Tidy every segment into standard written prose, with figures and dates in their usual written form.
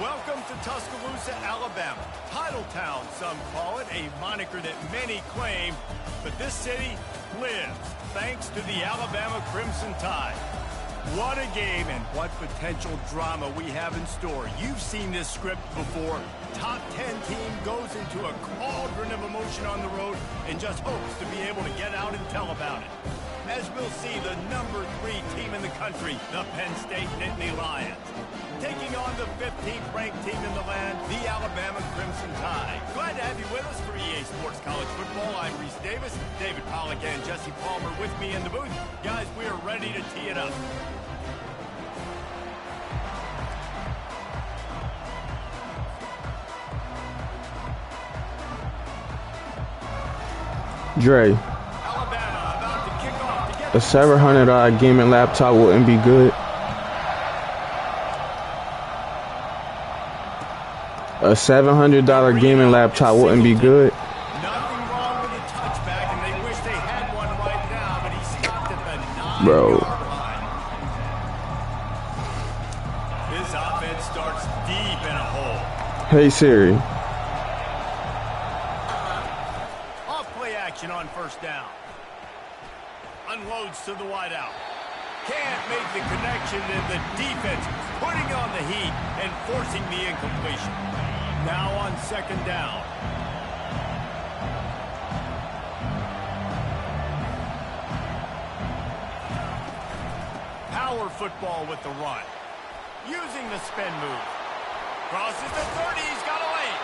Welcome to Tuscaloosa, Alabama. Title Town, some call it, a moniker that many claim, but this city lives thanks to the Alabama Crimson Tide. What a game and what potential drama we have in store. You've seen this script before. Top 10 team goes into a cauldron of emotion on the road and just hopes to be able to get out and tell about it. As we'll see, the number 3 team in the country, the Penn State Nittany Lions, taking on the 15th ranked team in the land, the Alabama Crimson Tide. Glad to have you with us for EA Sports College Football. I'm Reese Davis, David Pollack and Jesse Palmer with me in the booth. Guys, we are ready to tee it up. Dre, a $700 gaming laptop wouldn't be good. A $700 gaming laptop wouldn't be good. Nothing wrong with a touchback, and they wish they had one right now, but he stopped at the 9-yard line. This offense starts deep in a hole. Hey Siri. Off-play action on first down. Unloads to the wideout. Can't make the connection, and the defense putting on the heat and forcing the incompletion. Now on second down. Power football with the run. Using the spin move. Crosses the 30, he's got a lane.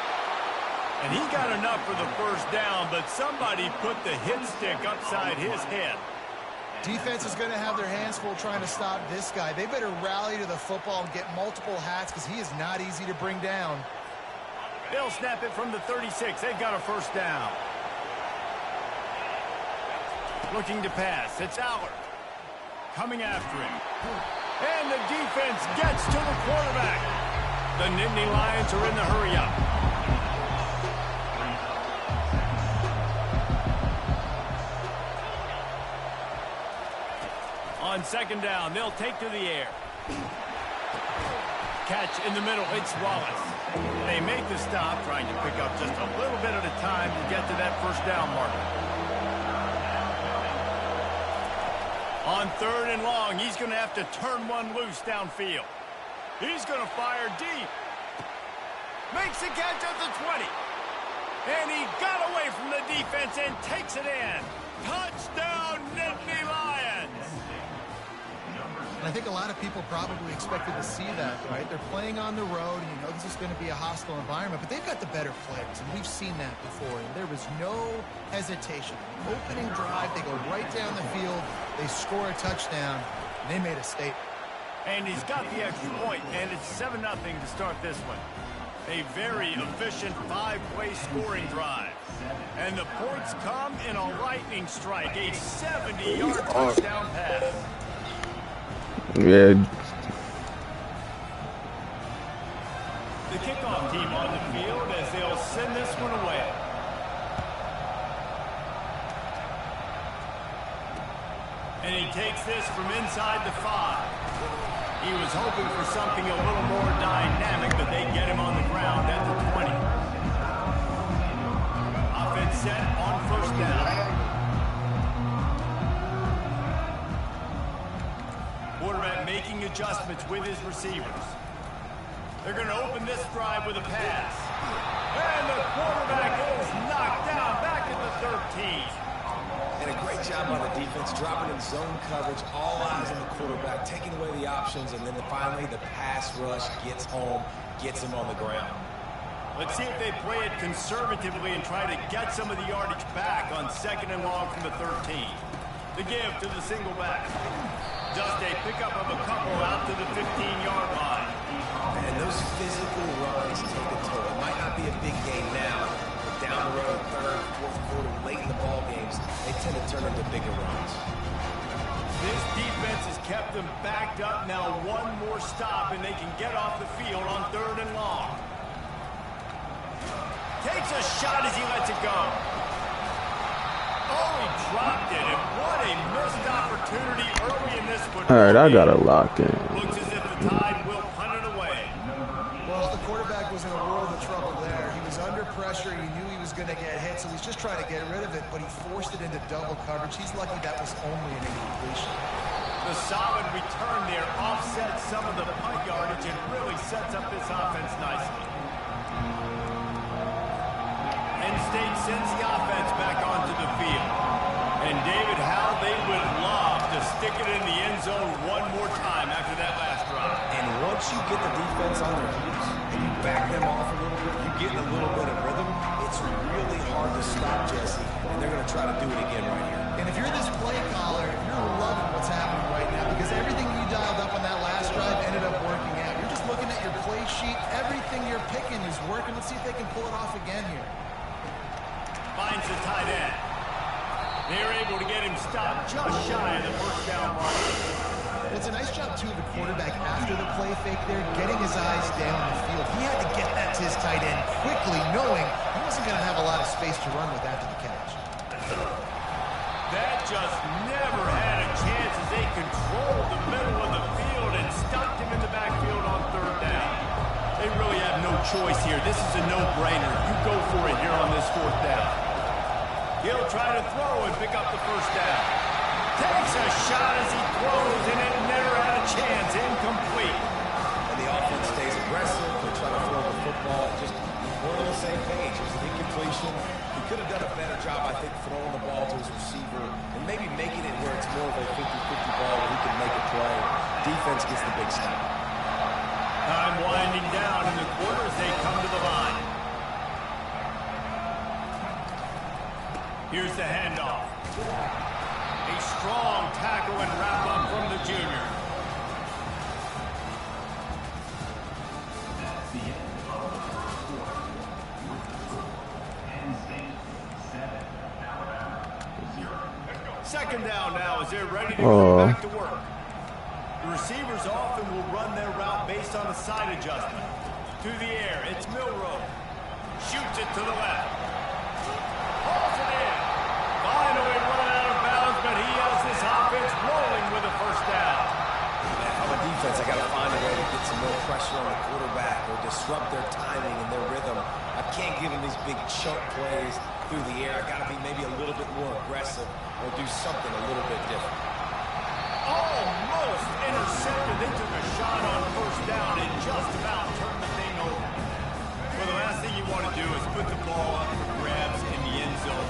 And he got enough for the first down, but somebody put the hit stick upside his head. Defense is going to have their hands full trying to stop this guy. They better rally to the football and get multiple hats because he is not easy to bring down. They'll snap it from the 36. They've got a first down. Looking to pass. It's Allard. Coming after him. And the defense gets to the quarterback. The Nittany Lions are in the hurry-up. On second down, they'll take to the air. Catch in the middle, it's Wallace. They make the stop, trying to pick up just a little bit at a time to get to that first down marker. On third and long, he's going to have to turn one loose downfield. He's going to fire deep. Makes the catch at the 20. And he got away from the defense and takes it in. Touchdown, Nittany Lions! And I think a lot of people probably expected to see that, right? They're playing on the road, and you know this is going to be a hostile environment, but they've got the better players, and we've seen that before. And there was no hesitation. Opening drive, they go right down the field, they score a touchdown, and they made a statement. And he's got the extra point, and it's 7-0 to start this one. A very efficient 5-play scoring drive. And the points come in a lightning strike, a 70-yard touchdown pass. Yeah. The kickoff team on the field as they'll send this one away. And he takes this from inside the 5. He was hoping for something a little more dynamic, but they get him on the ground at the 20. Offense set on first down. Quarterback making adjustments with his receivers. They're going to open this drive with a pass. And the quarterback is knocked down back at the 13. And a great job on the defense, dropping in zone coverage, all eyes on the quarterback, taking away the options, and then finally the pass rush gets home, gets him on the ground. Let's see if they play it conservatively and try to get some of the yardage back on second and long from the 13. The give to the single back. Just a pickup of a couple out to the 15-yard line. And those physical runs take a toll. It might not be a big game now, but down the road, third, fourth quarter, late in the ball games, they tend to turn into bigger runs. This defense has kept them backed up. Now one more stop, and they can get off the field on third and long. Takes a shot as he lets it go. Oh, he dropped it, and what a missed opportunity early in this one. All right, I got it locked in. Looks as if the Tide will punt it away. Well, the coverage. He's lucky that was only an incompletion. The solid return there offsets some of the punt yardage and really sets up this offense nicely. Penn State sends the offense back onto the field. And David, how they would love to stick it in the end zone one more time after that last drive. And once you get the defense on their heels and you back them off a little bit, you get in a little bit of rhythm, it's really hard to stop, Jesse. And they're going to try to do it again right here. And if you're this play caller, you're loving what's happening right now because everything you dialed up on that last drive ended up working out. You're just looking at your play sheet. Everything you're picking is working. Let's see if they can pull it off again here. Finds the tight end. They're able to get him stopped just shy of the first down mark. Well, it's a nice job, too, of the quarterback after the play fake there, getting his eyes down the field. He had to get that to his tight end quickly, knowing he wasn't going to have a lot of space to run with after the catch. That just never had a chance as they controlled the middle of the field and stopped him in the backfield on third down. They really have no choice here. This is a no-brainer. You go for it here on this fourth down. He'll try to throw and pick up the first down. Takes a shot as he throws, and it never had a chance. Incomplete. And the offense stays aggressive. They try to throw the football. Just we're on the same page. It was an incompletion. He could have done a better job, I think, throwing the ball to his receiver and maybe making it where it's more of a 50-50 ball where he can make a play. Defense gets the big stop. Time winding down in the quarter as they come to the line. Here's the handoff. A strong tackle and wrap up from the junior. Second down now as they're ready to go back to work. The receivers often will run their route based on a side adjustment. To the air, it's Milroe. Shoots it to the left. Hauls it in. Finally run out of bounds, but he has this offense rolling with a first down. If I'm a defense, I got to find a way to get some more pressure on the quarterback or disrupt their timing and their rhythm. I can't give them these big chunk plays through the air. I got to be maybe a little bit more aggressive or do something a little bit different. Almost intercepted. They took a shot on first down and just about turned the thing over. Well, the last thing you want to do is put the ball up for grabs in the end zone.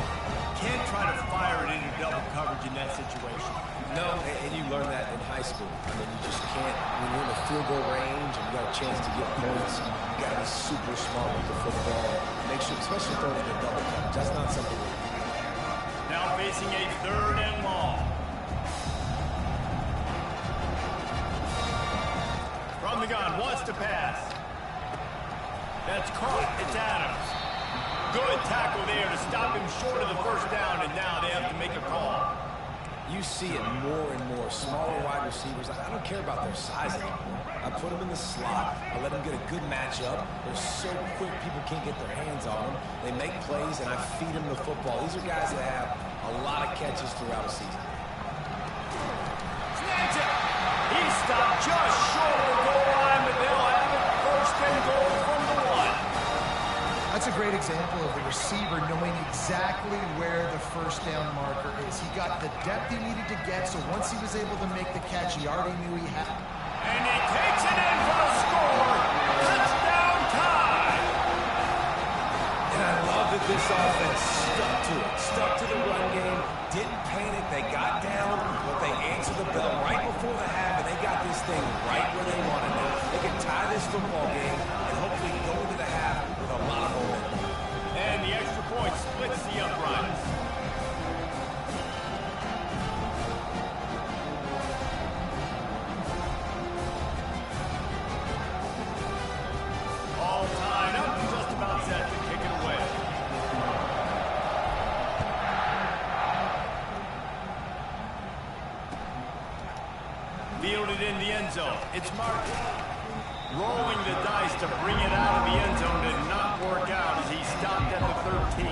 Can't try to fire it into double coverage in that situation. No, and you learn that in high school. I mean, you just can't, when you're in the field goal range and you got a chance to get points, you got to be super smart with the football. Make sure, especially throwing in the double coverage. That's not something that... Now facing a third and long. From the gun, wants to pass. That's caught. It's Adams. Good tackle there to stop him short of the first down, and now they have to make a call. You see it more and more. Smaller wide receivers, I don't care about their size anymore. I put them in the slot. I let them get a good matchup. They're so quick, people can't get their hands on them. They make plays, and I feed them the football. These are guys that have a lot of catches throughout a season. Snatch it! He's stopped just short of the goal line, but they'll have it first and goal from the one. That's a great example of the receiver knowing exactly where the first down marker is. He got the depth he needed to get, so once he was able to make the catch, he already knew he had. And he takes it in for the score. Touchdown time! And I love that this offense stuck to it. Stuck to the run game. Didn't panic. They got down, but they answered the bell right before the half, and they got this thing right where they wanted it. They can tie this football game and hopefully go into the half with a lot of momentum. And the extra point splits the uprights. All tied up, just about set to kick it away. Fielded in the end zone. It's Martin. Rolling the dice to bring it out of the end zone did not work out as he stopped at the 13.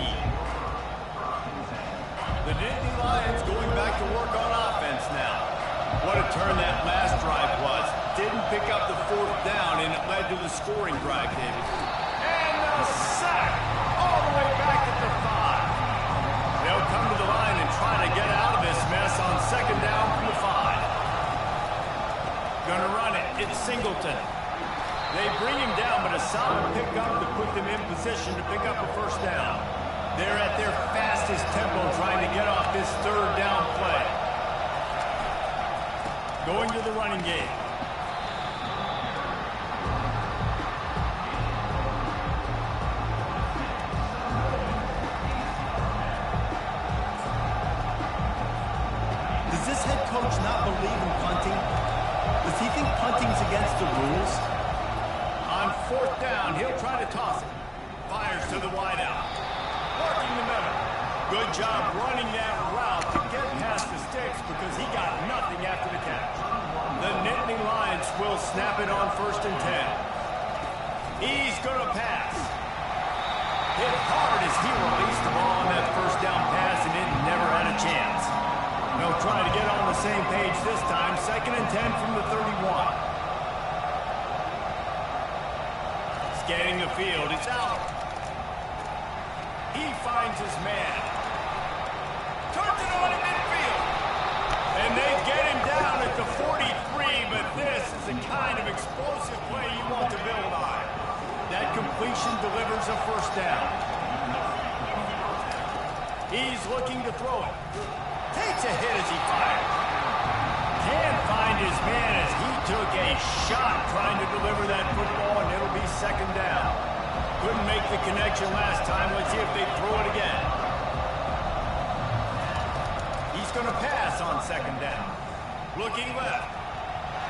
The Nittany Lions going back to work on offense now. What a turn that last drive was. Didn't pick up the fourth down, and it led to the scoring drive, David. And the sack all the way back at the 5. They'll come to the line and try to get out of it. Gonna run it. It's Singleton. They bring him down, but a solid pickup to put them in position to pick up a first down. They're at their fastest tempo trying to get off this third down play. Going to the running game. Does this head coach not believe in punting? Does he think punting's against the rules? On fourth down, he'll try to toss it. Fires to the wideout. Working the middle. Good job running that route to get past the sticks because he got nothing after the catch. The Nittany Lions will snap it on 1st and 10. He's going to pass. Hit hard as he released the ball on that first down pass, and it never had a chance. They'll try to get on the same page this time. 2nd and 10 from the 31. Scanning the field. It's out. He finds his man. Turns it on in midfield. And they get him down at the 43, but this is the kind of explosive play you want to build on. That completion delivers a first down. He's looking to throw it. Takes a hit as he fires. Can't find his man as he took a shot trying to deliver that football, and it'll be 2nd down. Couldn't make the connection last time. Let's see if they throw it again. He's going to pass on 2nd down. Looking left.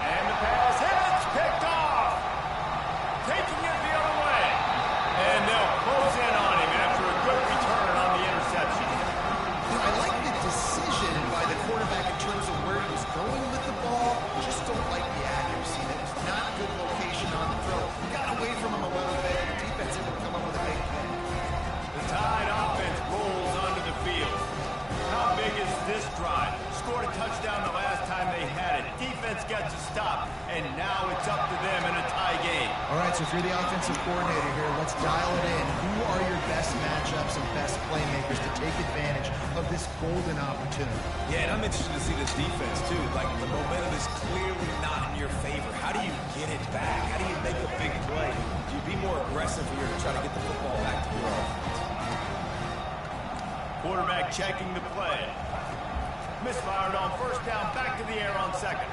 And the pass hits. Picked off. Taking it the other way. And they'll close in on him after a good return on the interception. I like the decision by the quarterback in terms of where he was going with the ball. Just don't like the accuracy. That was not a good location on the throw. Got away from him a little bit. The defense able to come up with a big play. The Tide offense rolls onto the field. How big is this drive? Scored a touchdown the last time they had it. Defense gets a stop, and now it's up to them in a tie game. All right, so if you're the offensive coordinator here, let's dial it in. Who are your best matchups and best playmakers to take advantage of this golden opportunity? Yeah, and I'm interested to see this defense, too. Like, the momentum is clearly not in your favor. How do you get it back? How do you make a big play? Do you be more aggressive here to try to get the football back to your offense? Quarterback checking the play. Misfired on 1st down, back to the air on 2nd.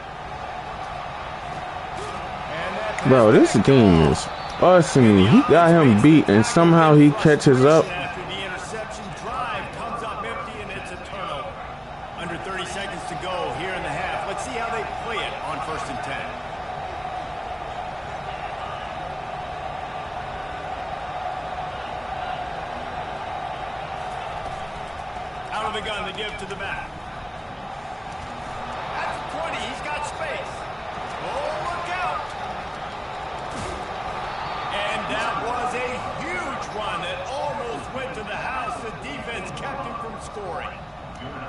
Bro, this game is awesome. He got him beat, and somehow he catches up. After the interception, drive comes up empty, and it's a turnover. Under 30 seconds to go here in the half. Let's see how they play it on 1st and 10. Out of the gun to give to the back. At the 20, he's got space. Oh, look out! And that was a huge run that almost went to the house. The defense kept him from scoring.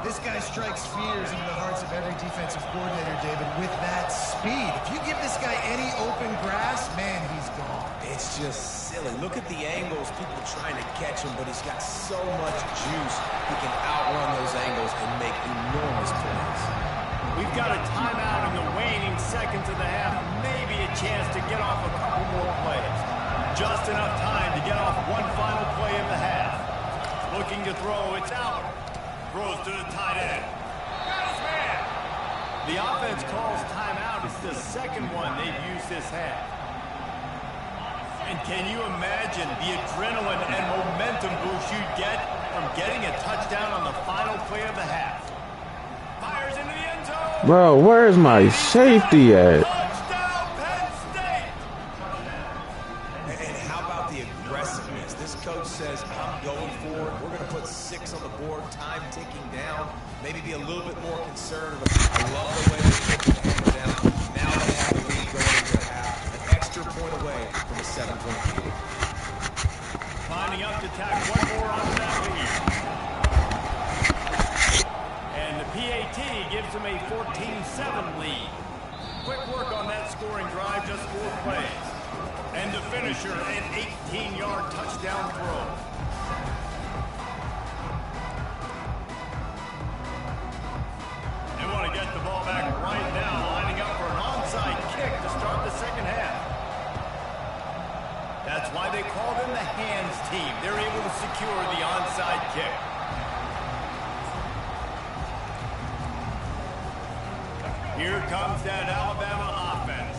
This guy strikes fears into the hearts of every defensive coordinator, David, with that speed. If you give this guy any open grass, man, he's gone. It's just silly. Look at the angles, people trying to catch him, but he's got so much juice. He can outrun those angles and make enormous plays. We've got a timeout in the waning seconds of the half. Maybe a chance to get off a couple more plays. Just enough time to get off one final play of the half. Looking to throw, it's out. Throws to the tight end. Got his man. The offense calls timeout. It's the 2nd one they've used this half. And can you imagine the adrenaline and momentum boost you'd get from getting a touchdown on the final play of the half? Fires into the end zone. Bro, where's my safety at? Touchdown, Penn State. And how about the aggressiveness? This coach says, I'm going for it. We're going to put 6 on the board, time ticking down. Maybe be a little bit more conservative. I love the way they took the hammer down. Now they have the lead going into the half. An extra point away from a 7-point lead. Lining up to tack one more onto that lead. And the PAT gives them a 14-7 lead. Quick work on that scoring drive, just 4 plays. And the finisher, an 18-yard touchdown throw. They want to get the ball back right now, lining up for an onside kick. That's why they call them the hands team. They're able to secure the onside kick. Here comes that Alabama offense.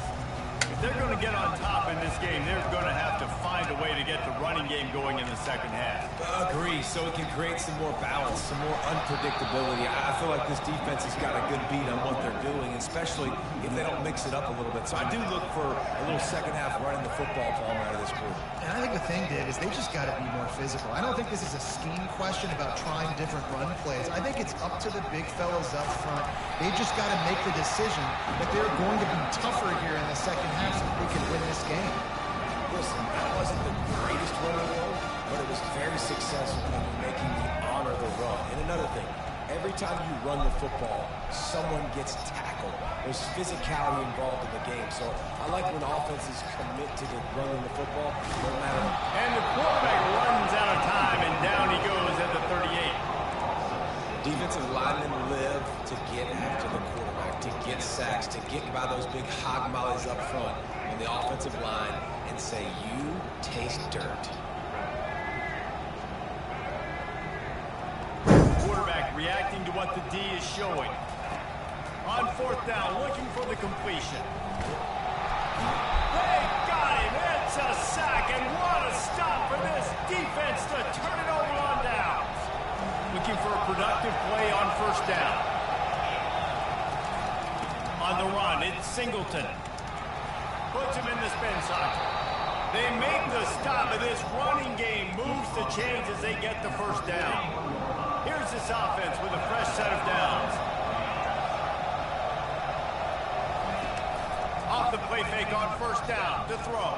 If they're going to get on top in this game, they're going to have to find a way to get the running game going in the second half. Agree, so it can create some more balance, some more unpredictability. I feel like this defense has got a good beat on what they're doing, especially if they don't mix it up a little bit. So I do look for a little second half running the football palm out of this group. And I think the thing, Dave, is they just got to be more physical. I don't think this is a scheme question about trying different run plays. I think it's up to the big fellas up front. They just got to make the decision that they're going to be tougher here in the second half so that they can win this game. Listen, that wasn't the greatest running goal, but it was very successful in making the honor the run. And another thing, every time you run the football, someone gets tackled. There's physicality involved in the game. So I like when offenses commit to running the football, no matter. And the quarterback runs out of time, and down he goes at the 38. Defensive linemen live to get after the quarterback, to get sacks, to get by those big hog mollies up front on the offensive line and say, you taste dirt. Quarterback reacting to what the D is showing. On fourth down, looking for the completion. They got him. It's a sack, and what a stop for this defense to turn it over on downs. Looking for a productive play on first down. On the run, it's Singleton. Puts him in the spin cycle. They make the stop, and this running game moves the chains as they get the first down. Here's this offense with a fresh set of downs. Off the play fake on first down to throw.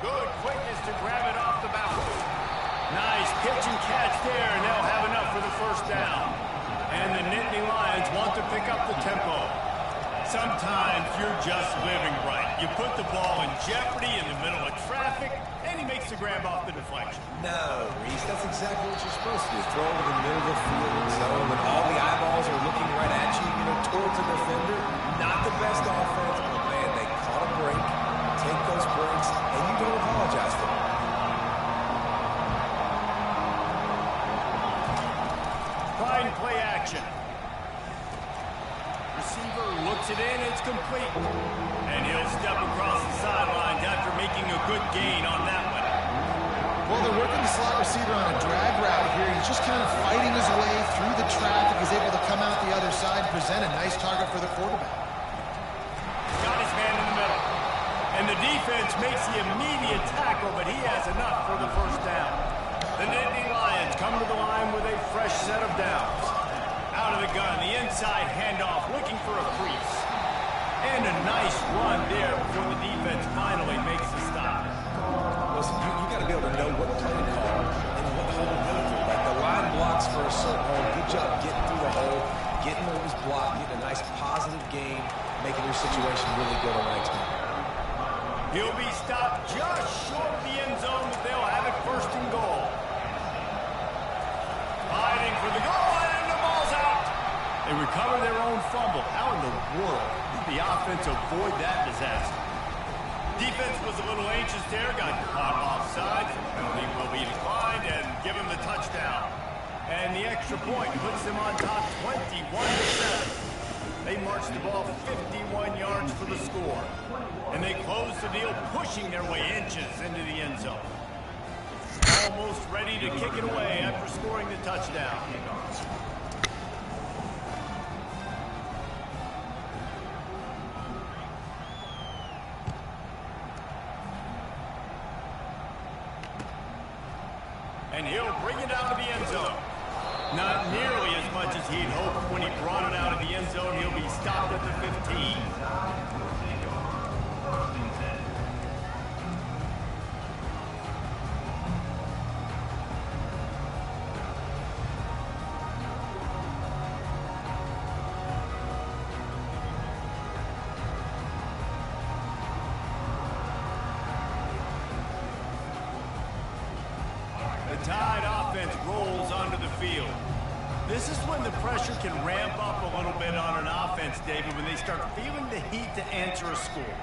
Good quickness to grab it off the bounce. Nice pitch and catch there, and they'll have enough for the first down. And the Nittany Lions want to pick up the tempo. Sometimes you're just living right. You put the ball in jeopardy in the middle of traffic, and he makes the grab off the deflection. No, Reese, that's exactly what you're supposed to do. Throw it in the middle of the field zone when all the eyeballs are looking right at you, towards the defender. Not the best offense, but man, they caught a break. Take those breaks, and you don't apologize for it. Fine play action. Receiver looks it in, it's complete. And he'll step across the sidelines after making a good gain on that one. Well, they're working the slot receiver on a drag route here. He's just kind of fighting his way through the traffic. He's able to come out the other side and present a nice target for the quarterback. Got his man in the middle. And the defense makes the immediate tackle, but he has enough for the first down. The Nittany Lions come to the line with a fresh set of downs. Out of the gun, the inside handoff, looking for a crease. And a nice run there before the defense finally makes the stop. Listen, you got to be able to know what play to call and what hole to go through. Like the line blocks for a certain hole. Good job getting through the hole, getting what was blocked, getting a nice positive gain, making your situation really good on next time. He'll be stopped just short of the end zone, but they'll have it first and goal. Fighting for the goal, and the ball's out. They recover their own fumble. How in the world did the offense avoid that disaster? Defense was a little anxious there, got caught offside. Penalty will be declined and give him the touchdown. And the extra point puts them on top 21-7. They march the ball 51 yards for the score. And they close the deal, pushing their way inches into the end zone. Almost ready to kick it away after scoring the touchdown. And he'll bring it out of the end zone. Not nearly as much as he'd hoped when he brought it out of the end zone. He'll be stopped at the 15. The Tide offense rolls onto the field. This is when the pressure can ramp up a little bit on an offense, David, when they start feeling the heat to answer a score.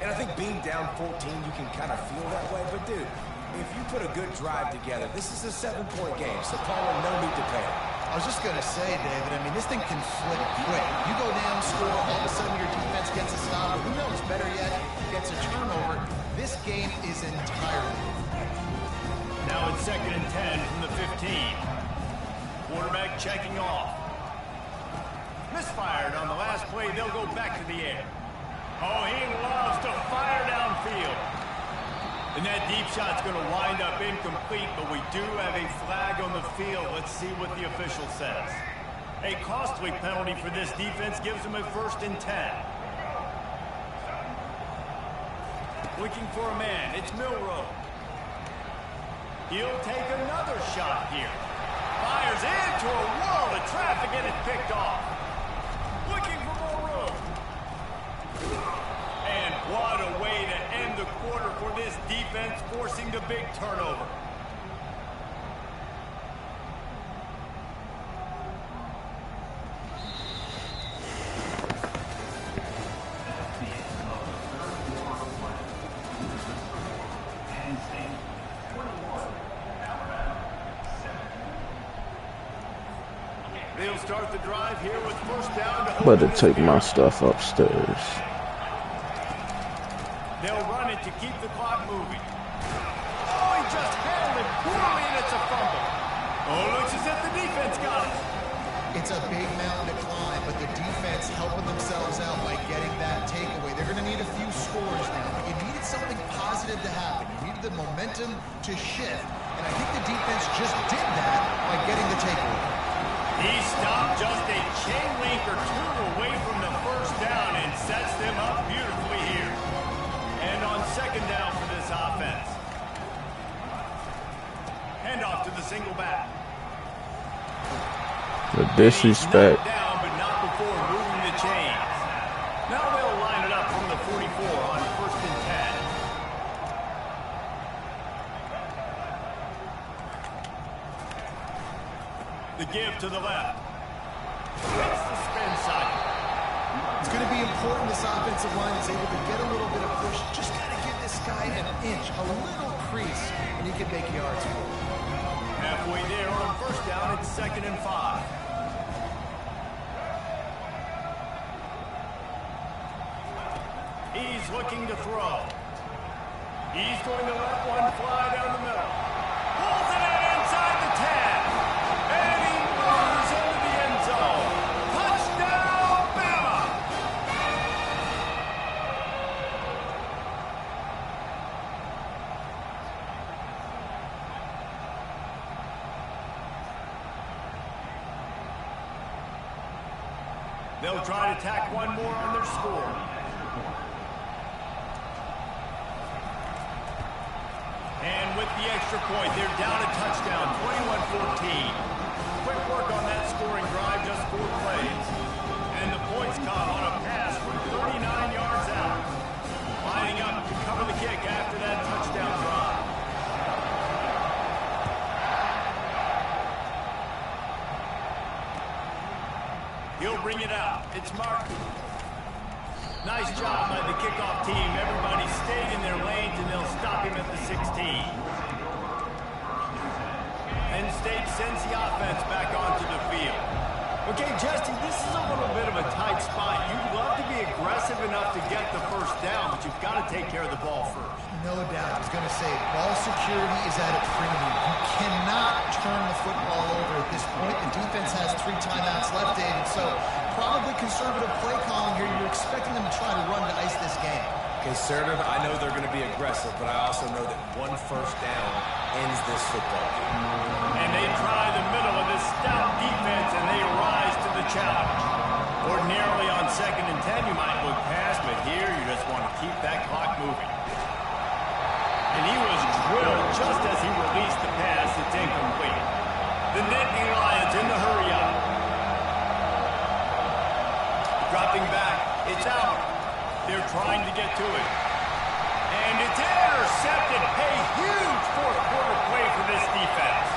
And I think being down 14, you can kind of feel that way. But, dude, if you put a good drive together, this is a 7-point game, so Palmer, no need to panic. I was just going to say, David, I mean, this thing can flip quick. You go down, score, all of a sudden your defense gets a stop, or who knows, better yet, gets a turnover. This game is entirely different. Now it's 2nd and 10 from the 15. Quarterback checking off. Misfired on the last play. They'll go back to the air. Oh, he loves to fire downfield. And that deep shot's going to wind up incomplete, but we do have a flag on the field. Let's see what the official says. A costly penalty for this defense gives them a 1st and 10. Looking for a man. It's Milrow. He'll take another shot here. Fires into a world of traffic and it's picked off. Looking for more room. And what a way to end the quarter for this defense, forcing the big turnover. They'll start the drive here with 1st down. Better take my stuff upstairs. They'll run it to keep the clock moving. Oh, he just handled it poorly, and it's a fumble. Oh, looks as if the defense got it. It's a big mountain to climb, but the defense helping themselves out by getting that takeaway. They're going to need a few scores now, but you needed something positive to happen. You needed the momentum to shift, and I think the defense just did that by getting the takeaway. He stopped just a chain link or two away from the 1st down and sets them up beautifully here. And on 2nd down for this offense. Handoff to the single back. The disrespect. Down, but not before moving the chains. Now they'll line it up from the 44 on 1st and 10. The give to the left. It's the spin cycle. It's going to be important this offensive line is able to get a little bit of push. Just got to give this guy an inch, a little crease, and he can make yards for it. Halfway there on 1st down, it's 2nd and 5. He's looking to throw. He's going to let one fly down the middle. Pulls it in inside the 10. And he moves into the end zone. Touchdown, Bama! They'll try to tack one more on their score. And with the extra point, they're down a touchdown, 21-14. Quick work on that scoring drive, just 4 plays. And the points come on a pass from 39 yards out. Lining up to cover the kick after that touchdown drive. He'll bring it out. It's Martin. Nice job by the kickoff team. Everybody stayed in their lanes, and they'll stop him at the 16. Penn State sends the offense back onto the field. Okay, Justin, this is a little bit of a tight spot. You'd love to be aggressive enough to get the 1st down, but you've got to take care of the ball first. No doubt. I was going to say, ball security is at a premium. You cannot turn the football over at this point. The defense has 3 timeouts left, David, so probably conservative play calling here. You're expecting them to try to run to ice this game. Conservative, I know they're going to be aggressive, but I also know that 1 1st down ends this football game. And they try the middle of this stout defense, and they rise to the challenge. Ordinarily on 2nd and 10, you might look past, but here you just want to keep that clock moving. And he was drilled just as he released the pass. It's incomplete. The Nittany Lions in the hurry up. Dropping back. It's out. They're trying to get to it. And it's intercepted. A huge 4th quarter play for this defense.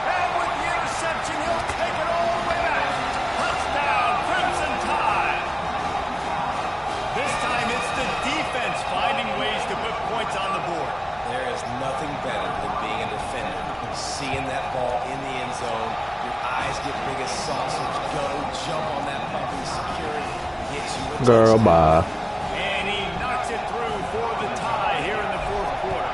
And with the interception, he'll take it all the way back. Touchdown, Crimson Tide. This time it's the defense points on the board. There is nothing better than being a defender. Seeing that ball in the end zone, your eyes get big as saucers. Go, jump on that puppy, secure it, get you a Girl, touchdown. bye. And he knocks it through for the tie here in the fourth quarter.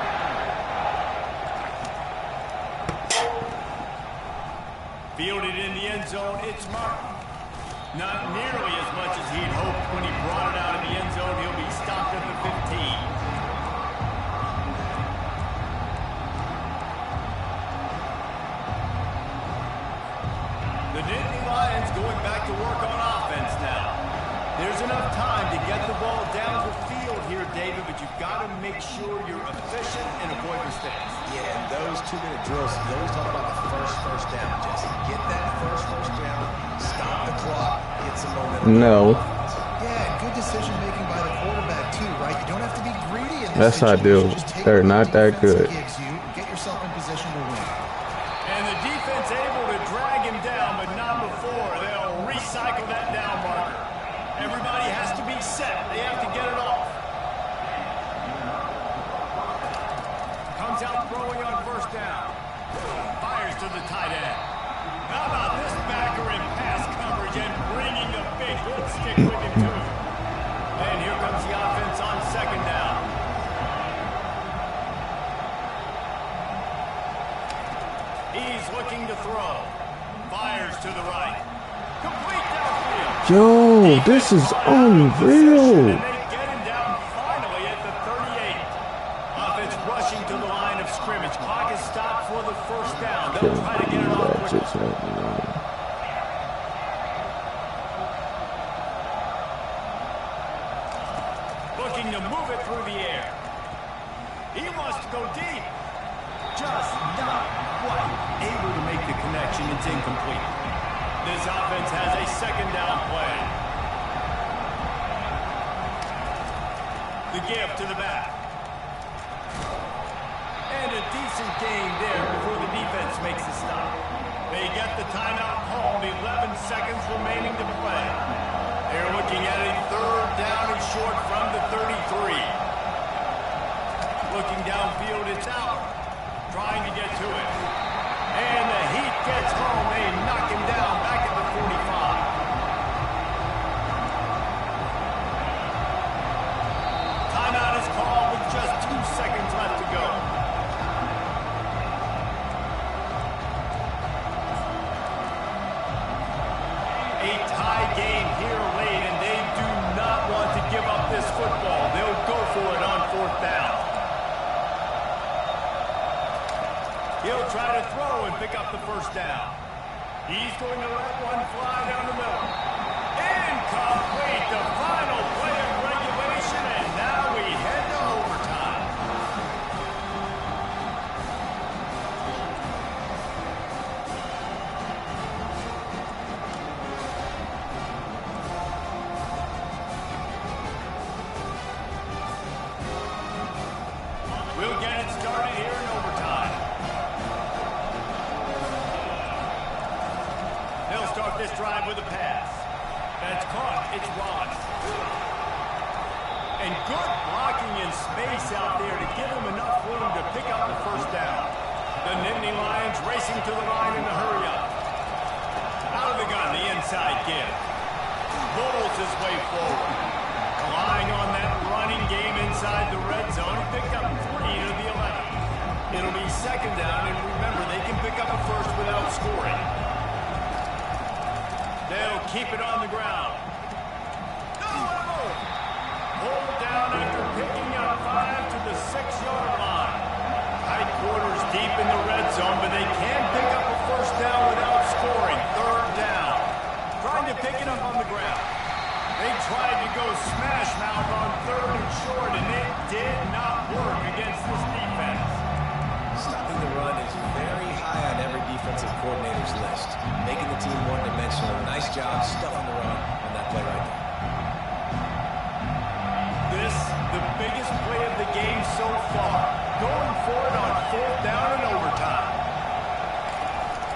Fielded in the end zone, it's Martin. Not nearly as much as he'd hoped when he brought it out of the end zone. He'll be stopped at the 15. The Nittany Lions going back to work on offense now. There's enough time to get the ball down the field here, David, but you've got to make sure you're efficient and avoid mistakes. Yeah, and those 2-minute drills, you always talk about the first down, Jesse. Get that first down, stop the clock, get some momentum. No. Yeah, good decision-making by the quarterback, too, right? You don't have to be greedy in this That's situation. ideal. Just take They're what not the that defense good. gives you, get yourself in position to win. And the defense able to drag him down, but not before. They'll recycle that down marker. Everybody has to be set. They have to get it off. Comes out throwing on first down. Fires to the tight end. How about this backer in pass coverage and bringing the big hit stick with him, too. And here comes the offense on second down. He's looking to throw. Fires to the right. Complete downfield. Yo, this is unreal. And they get him down finally at the 38. Offense rushing to the line of scrimmage. Clock is stopped for the first down. They'll try to get it off quickly. Looking to move it through the air. He wants to go deep. Just not quite able to make the connection. It's incomplete. This offense has a second down play. The give to the back. And a decent gain there before the defense makes the stop. They get the timeout called. 11 seconds remaining to play. They're looking at a third down and short from the 33. Looking downfield, it's out. Trying to get to it. And the heat gets home. They knock him down back at the 45. Timeout is called with just 2 seconds left to go. A tie game here late, and they do not want to give up this football. They'll go for it on fourth down. He'll try to throw and pick up the first down. He's going to let one fly down the middle. Incomplete. The final play of regulation, and now we head to overtime. We'll get it started here in overtime. They'll start this drive with a pass. That's caught. It's Wallace. And good blocking in space out there to give him enough room to pick up the first down. The Nittany Lions racing to the line in a hurry up. Out of the gun, the inside give. Bowls his way forward. Relying on that running game inside the red zone. He picked up 3 to the 11. It'll be second down, and remember, they can pick up a first without scoring. They'll keep it on the ground. Hold down after picking up 5 to the 6-yard line. Tight quarters deep in the red zone, but they can pick up a first down without scoring. Third down. Trying to pick it up on the ground. They tried to go smash mouth on third and short, and it did not work against this defense. Stopping the run is very high on every defensive coordinator's list. Making the team one-dimensional. Nice job stuffing the run on that play right there. This, the biggest play of the game so far. Going for it on fourth down and overtime.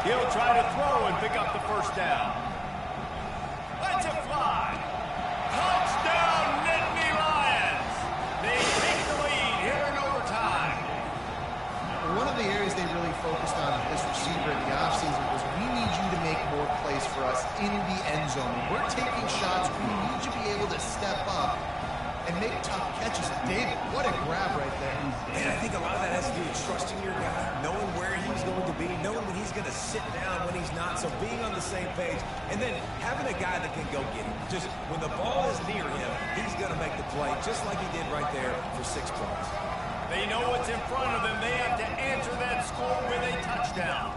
He'll try to throw and pick up the first down. Let's it fly. Touchdown, Nittany Lions. They take the lead here in overtime. make tough catches. David, what a grab right there. And I think a lot of that has to do with trusting your guy, knowing where he's going to be, knowing when he's going to sit down, when he's not. So being on the same page, and then having a guy that can go get him. Just when the ball is near him, he's going to make the play, just like he did right there for 6 points. They know what's in front of them. They have to answer that score with a touchdown.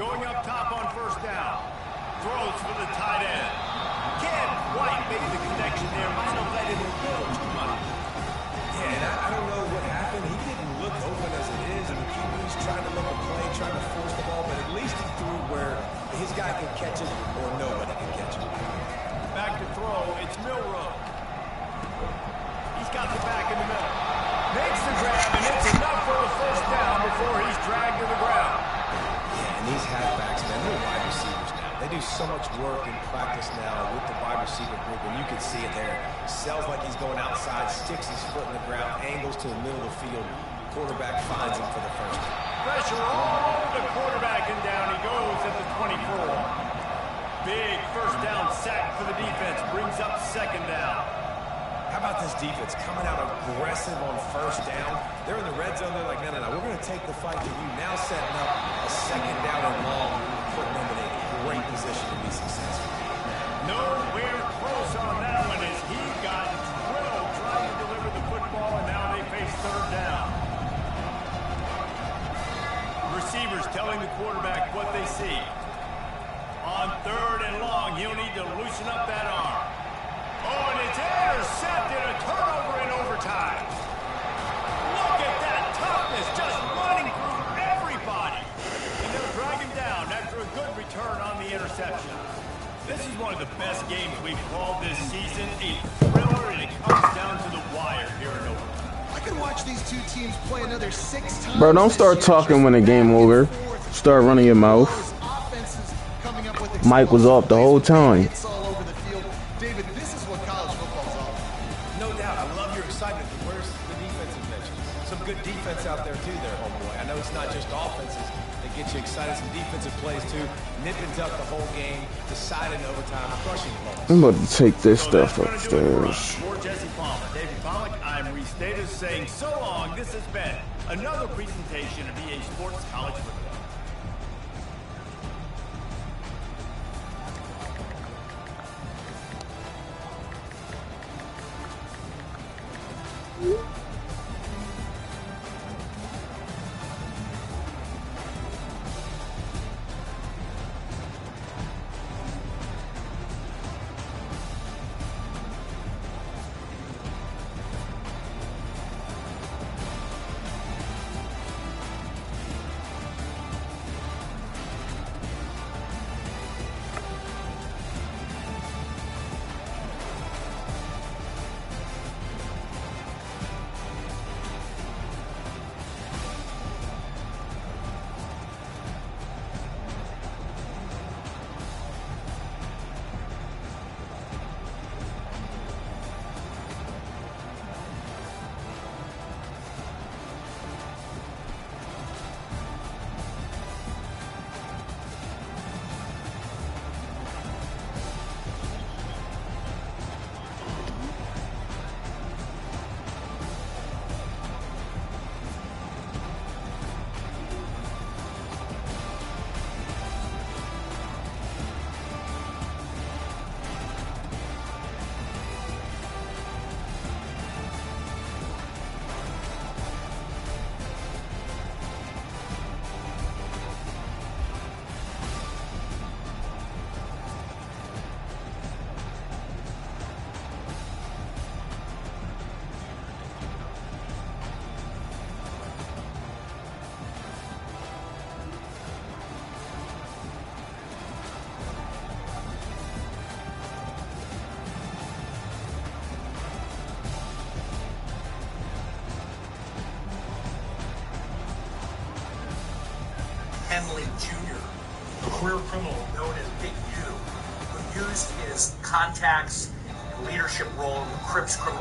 Going up top on first down. Throws for the tight end. Can't quite make the connection there. Might have let it go too much. Yeah, and I don't know what happened. He didn't look open as it is, and the QB's trying to make a play, trying to force the ball, but at least he threw where his guy can catch it or nobody can catch it. Back to throw. It's Milrow. He's got the back in the middle. Makes the grab, and it's enough for the first down before he's dragged to the ground. These halfbacks, man, they're wide receivers now. They do so much work in practice now with the wide receiver group, and you can see it there. Sells like he's going outside, sticks his foot in the ground, angles to the middle of the field. Quarterback finds him for the first down. Pressure all over the quarterback, and down he goes at the 24. Big first down sack for the defense. Brings up second down. How about this defense coming out aggressive on first down? They're in the red zone. They're like, no, we're going to take the fight to you. Now setting up a second down and long, putting them in a great position to be successful. Nowhere close on that one as he got drilled trying to deliver the football, and now they face third down. Receivers telling the quarterback what they see. On third and long, he'll need to loosen up that arm. Oh, and it's intercepted, a turnover in overtime. Look at that toughness, just running through everybody. And they'll drag him down after a good return on the interception. This is one of the best games we've called this season, a thriller, and it comes down to the wire here in overtime. I could watch these two teams play another 6 times. Bro, don't start talking when the game over. Start running your mouth. Mike was off the whole time. David, this is what college football's all about. No doubt. I love your excitement. Where's the defensive mention? Some good defense out there, too, there, homeboy. I know it's not just offenses that get you excited. Some defensive plays, too. Nipping up the whole game, deciding overtime, crushing balls. I'm about to take this stuff upstairs. For Jesse Palmer, David Pollack, I'm restated saying so long. This has been another presentation of EA Sports College Football. Jr., a career criminal known as Big U, who used his contacts and leadership role in the Crips criminal